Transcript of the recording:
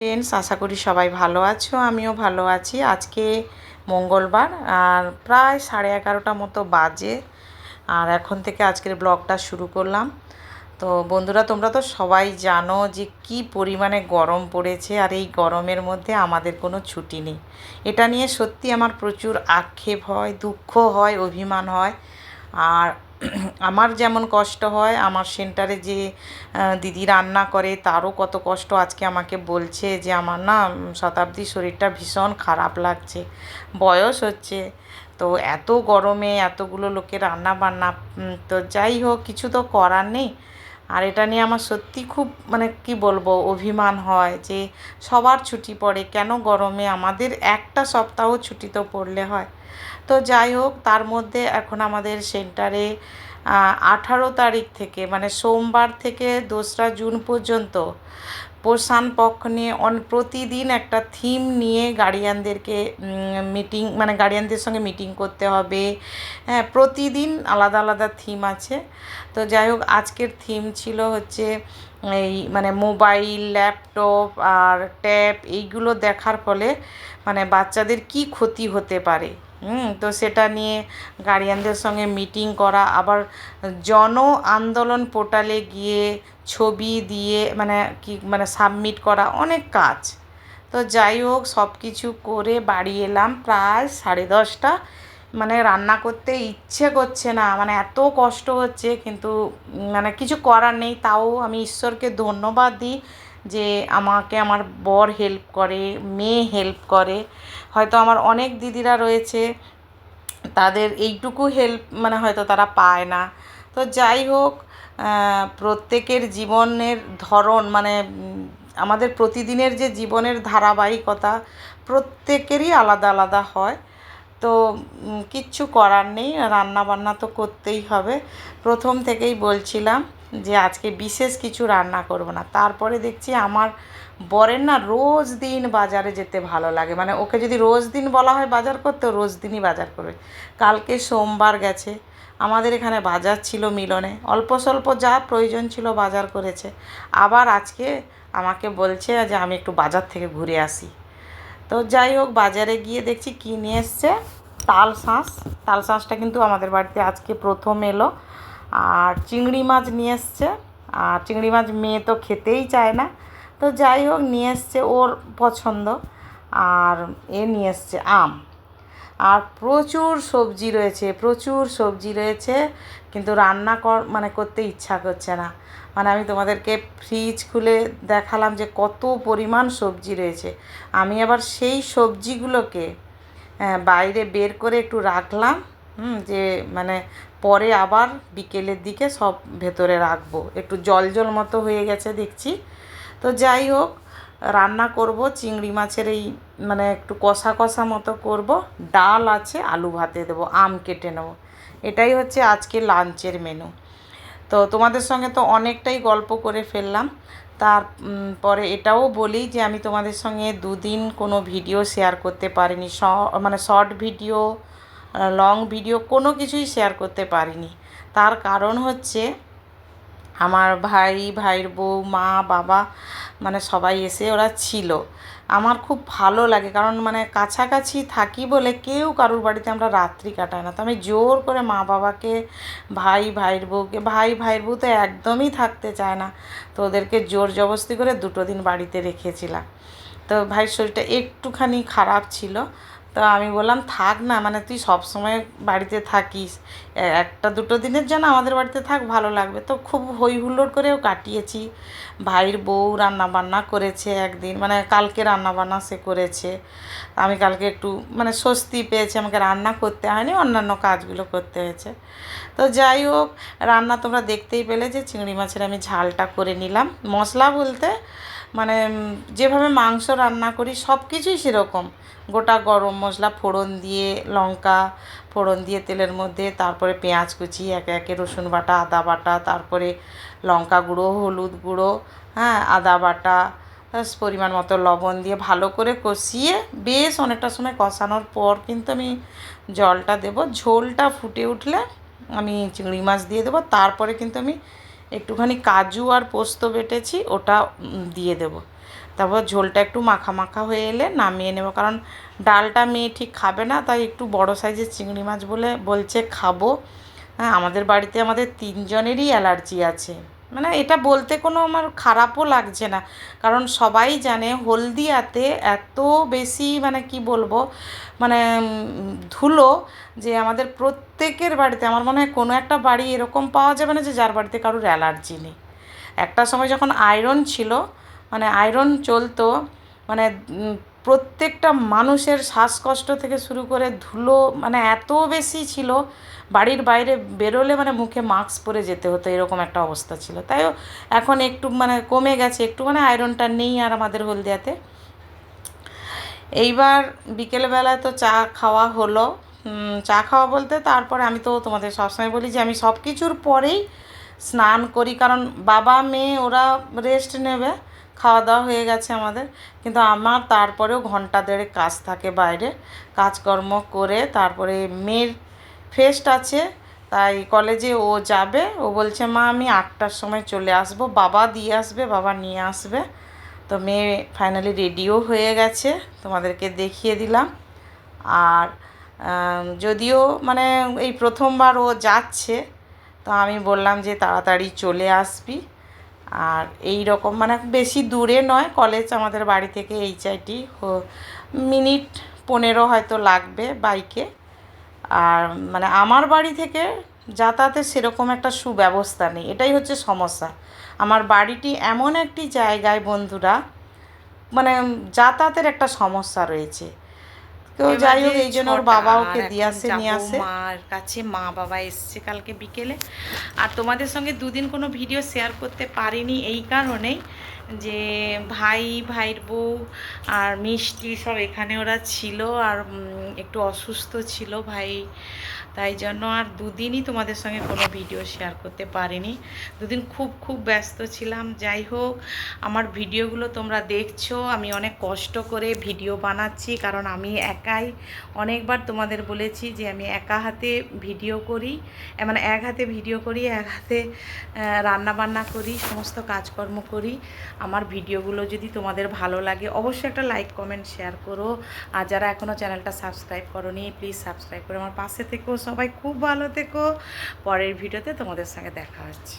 Friends, আশা করি সবাই ভালো আছো। আমিও ভালো আছি। আজকে মঙ্গলবার আর প্রায় 11:30 মতো বাজে, আর এখন থেকে আজকের ব্লগটা শুরু করলাম। তো বন্ধুরা, তোমরা তো সবাই জানো যে কি পরিমাণে গরম পড়েছে, আর এই গরমের মধ্যে আমাদের কোনো ছুটি নেই। এটা নিয়ে সত্যি আমার প্রচুর আক্ষেপ হয়, দুঃখ হয়, অভিমান হয়। আর আমার যেমন কষ্ট হয়, আমার সেন্টারে যে দিদি রান্না করে তারও কত কষ্ট। আজকে আমাকে বলছে যে আমার না শতাব্দী শরীরটা ভীষণ খারাপ লাগছে, বয়স হচ্ছে, তো এত গরমে এতগুলো লোকের রান্না বান্না। তো যাই হোক, কিছু তো করার নেই। আর এটা নিয়ে আমার সত্যি খুব কি বলবো, অভিমান হয় যে সবার ছুটি পড়ে, কেন গরমে আমাদের একটা সপ্তাহ ছুটি তো পড়লে হয়। তো যাই হোক, তার মধ্যে এখন আমাদের সেন্টারে 18 তারিখ থেকে সোমবার থেকে 2রা জুন পর্যন্ত পোষণ পক্ষ নিয়ে প্রতিদিন একটা থিম নিয়ে গার্ডিয়ানদেরকে মিটিং গার্ডিয়ানদের সঙ্গে মিটিং করতে হবে। হ্যাঁ, প্রতিদিন আলাদা আলাদা থিম আছে। তো যাই হোক, আজকের থিম ছিল হচ্ছে এই মোবাইল, ল্যাপটপ আর ট্যাব এইগুলো দেখার ফলে বাচ্চাদের কি ক্ষতি হতে পারে। তো সেটা নিয়ে গার্ডিয়ানদের সঙ্গে মিটিং করা, আবার জন আন্দোলন পোর্টালে গিয়ে ছবি দিয়ে সাবমিট করা, অনেক কাজ। তো যাই হোক, সব কিছু করে বাড়ি এলাম প্রায় 10:30। রান্না করতে ইচ্ছে করছে না, এত কষ্ট হচ্ছে, কিন্তু কিছু করার নেই। তাও আমি ঈশ্বরকে ধন্যবাদ দিই যে আমাকে আমার বর হেল্প করে, মেয়ে হেল্প করে। হয়তো আমার অনেক দিদিরা রয়েছে, তাদের এইটুকু হেল্প হয়তো তারা পায় না। তো যাই হোক, প্রত্যেকের জীবনের ধরন আমাদের প্রতিদিনের যে জীবনের ধারাবাহিকতা প্রত্যেকেরই আলাদা আলাদা হয়। তো কিচ্ছু করার নেই, রান্না বান্না তো করতেই হবে। প্রথম থেকেই বলছিলাম যে আজকে বিশেষ কিছু রান্না করব না। তারপরে দেখছি আমার বরের না রোজ দিন বাজারে যেতে ভালো লাগে। ওকে যদি রোজ দিন বলা হয় বাজার করতে, রোজ দিনই বাজার করবে। কালকে সোমবার গেছে, আমাদের এখানে বাজার ছিল মিলনে, অল্প স্বল্প যা প্রয়োজন ছিল বাজার করেছে। আবার আজকে আমাকে বলছে যে আমি একটু বাজার থেকে ঘুরে আসি। তো যাই হোক, বাজারে গিয়ে দেখছি কী নিয়ে এসছে, তালশাঁসটা কিন্তু আমাদের বাড়িতে আজকে প্রথম এলো। আর চিংড়ি মাছ নিয়ে এসছে, আর চিংড়ি মাছ মেয়ে তো খেতেই চায় না। তো যাই হোক, নিয়ে এসছে ওর পছন্দ। আর নিয়ে এসছে আম। আর প্রচুর সবজি রয়েছে, প্রচুর সবজি রয়েছে, কিন্তু রান্না করতে ইচ্ছা করছে না। আমি তোমাদেরকে ফ্রিজ খুলে দেখালাম যে কত পরিমাণ সবজি রয়েছে। আমি আবার সেই সবজিগুলোকে বাইরে বের করে একটু রাখলাম, যে পরে আবার বিকেলের দিকে সব ভেতরে রাখবো। একটু জল জল মতো হয়ে গেছে দেখছি। তো যাই হোক, রান্না করব চিংড়ি মাছের এই একটু কষা কষা মতো করব। ডাল আছে, আলু ভাতে দেবো, আম কেটে নেব। এটাই হচ্ছে আজকে লাঞ্চের মেনু। তো তোমাদের সঙ্গে তো অনেকটাই গল্প করে ফেললাম। তার পরে এটাও বলি যে আমি তোমাদের সঙ্গে দুদিন কোনো ভিডিও শেয়ার করতে পারিনি, শর্ট ভিডিও, লং ভিডিও কোনো কিছুই শেয়ার করতে পারিনি। তার কারণ হচ্ছে আমার ভাইয়ের বউ, মা, বাবা সবাই এসে ওরা ছিল। আমার খুব ভালো লাগে, কারণ কাছাকাছি থাকি বলে কেউ কারুর বাড়িতে আমরা রাত্রি কাটাই না। তো আমি জোর করে মা বাবাকে, ভাইয়ের বউকে, ভাইয়ের বউ তো একদমই থাকতে চায় না, তো ওদেরকে জোর জবরদস্তি করে 2 দিন বাড়িতে রেখেছিলাম। তো ভাইয়ের শরীরটা একটুখানি খারাপ ছিল। তো আমি বললাম থাক না, তুই সব সময় বাড়িতে থাকিস, 1-2 দিনের জন্য আমাদের বাড়িতে থাক, ভালো লাগবে। তো খুব হই হুল্লোড় করেও কাটিয়েছি। ভাইয়ের বউ রান্নাবান্না করেছে একদিন, কালকে রান্নাবান্না সে করেছে। আমি কালকে একটু স্বস্তি পেয়েছি, আমাকে রান্না করতে হয়নি, অন্যান্য কাজগুলো করতে হয়েছে। তো যাই হোক, রান্না তোমরা দেখতেই পেলে যে চিংড়ি মাছের আমি ঝালটা করে নিলাম। মশলা বলতে যেভাবে মাংস রান্না করি সব কিছুই সেরকম, গোটা গরম মশলা ফোড়ন দিয়ে, লঙ্কা ফোড়ন দিয়ে তেলের মধ্যে, তারপরে পেঁয়াজ কুচি, একে একে রসুন বাটা, আদা বাটা, তারপরে লঙ্কা গুঁড়ো, হলুদ গুঁড়ো, হ্যাঁ, আদা বাটা, পরিমাণ মতো লবণ দিয়ে ভালো করে কষিয়ে বেশ অনেকটা সময় কষানোর পর কিন্তু আমি জলটা দেব। ঝোলটা ফুটে উঠলে আমি চিংড়ি মাছ দিয়ে দেবো। তারপরে কিন্তু আমি একটুখানি কাজু আর পোস্ত বেটেছি ওটা দিয়ে দেবো। তারপর ঝোলটা একটু মাখা মাখা হয়ে এলে নামিয়ে নেব, কারণ ডালটা মেয়ে ঠিক খাবে না, তাই একটু বড় সাইজের চিংড়ি মাছ বলছে খাবো। হ্যাঁ, আমাদের বাড়িতে আমাদের 3জনেরই অ্যালার্জি আছে। মানে এটা বলতে কোনো আমার খারাপও লাগছে না, কারণ সবাই জানে হলদিয়াতে এত বেশি মানে কি বলবো মানে ধুলো, যে আমাদের প্রত্যেকের বাড়িতে আমার মনে হয় কোনো একটা বাড়ি এরকম পাওয়া যাবে না যে যার বাড়িতে কারোর অ্যালার্জি নেই। একটা সময় যখন আয়রন ছিল, মানে আয়রন চলতো, মানে প্রত্যেকটা মানুষের শ্বাসকষ্ট থেকে শুরু করে ধুলো মানে এত বেশি ছিল, বাড়ির বাইরে বেরোলে মানে মুখে মাস্ক পরে যেতে হতো, এরকম একটা অবস্থা ছিল। তাইও এখন একটু মানে কমে গেছে, একটু মানে আয়রনটা নেই আর আমাদের হলদিয়াতে। এইবার বিকেলবেলায় তো চা খাওয়া হলো। চা খাওয়া বলতে তারপরে আমি তো তোমাদের সবসময় বলি যে আমি সব কিছুর পরেই স্নান করি, কারণ বাবা মেয়ে ওরা রেস্ট নেবে, খাওয়া দাওয়া হয়ে গেছে আমাদের, কিন্তু আমার তারপরেও ঘন্টা দেড়েক কাজ থাকে বাইরে, কাজকর্ম করে তারপরে মেয়ের ফেস্ট আছে, তাই কলেজে ও যাবে। ও বলছে মা আমি 8টার সময় চলে আসবো, বাবা দিয়ে আসবে, বাবা নিয়ে আসবে। তো মেয়ে ফাইনালি রেডিও হয়ে গেছে, তোমাদেরকে দেখিয়ে দিলাম। আর যদিও মানে এই প্রথমবার ও যাচ্ছে, তো আমি বললাম যে তাড়াতাড়ি চলে আসবি। আর এই রকম মানে বেশি দূরে নয় কলেজ আমাদের বাড়ি থেকে, HIT মিনিট 15 হয়তো লাগবে বাইকে। আর মানে আমার বাড়ি থেকে যাতায়াতের সেরকম একটা সুব্যবস্থা নেই, এটাই হচ্ছে সমস্যা। আমার বাড়িটি এমন একটি জায়গায় বন্ধুরা, মানে যাতায়াতের একটা সমস্যা রয়েছে। তো যাই হোক, এই জন্য ওর বাবা ওকে দিয়ে আসে মার কাছে। মা বাবা এসছে কালকে বিকেলে, আর তোমাদের সঙ্গে দুদিন কোনো ভিডিও শেয়ার করতে পারিনি এই কারণেই যে ভাইয়ের বউ আর মিষ্টি সব এখানে ওরা ছিল, আর একটু অসুস্থ ছিল ভাই, তাই জন্য আর দুদিনই তোমাদের সঙ্গে কোনো ভিডিও শেয়ার করতে পারিনি। দুদিন খুব ব্যস্ত ছিলাম। যাই হোক, আমার ভিডিওগুলো তোমরা দেখছো, আমি অনেক কষ্ট করে ভিডিও বানাচ্ছি, কারণ আমি একাই, অনেকবার তোমাদের বলেছি যে আমি একা হাতে ভিডিও করি, মানে এক হাতে ভিডিও করি, এক হাতে রান্নাবান্না করি, সমস্ত কাজকর্ম করি। আমার ভিডিওগুলো যদি তোমাদের ভালো লাগে অবশ্যই একটা লাইক কমেন্ট শেয়ার করো, আর যারা এখনও চ্যানেলটা সাবস্ক্রাইব করোনি প্লিজ সাবস্ক্রাইব করে আমার পাশে থেকো। সবাই খুব ভালো থেকো। পরের ভিডিওতে তোমাদের সঙ্গে দেখা হচ্ছে।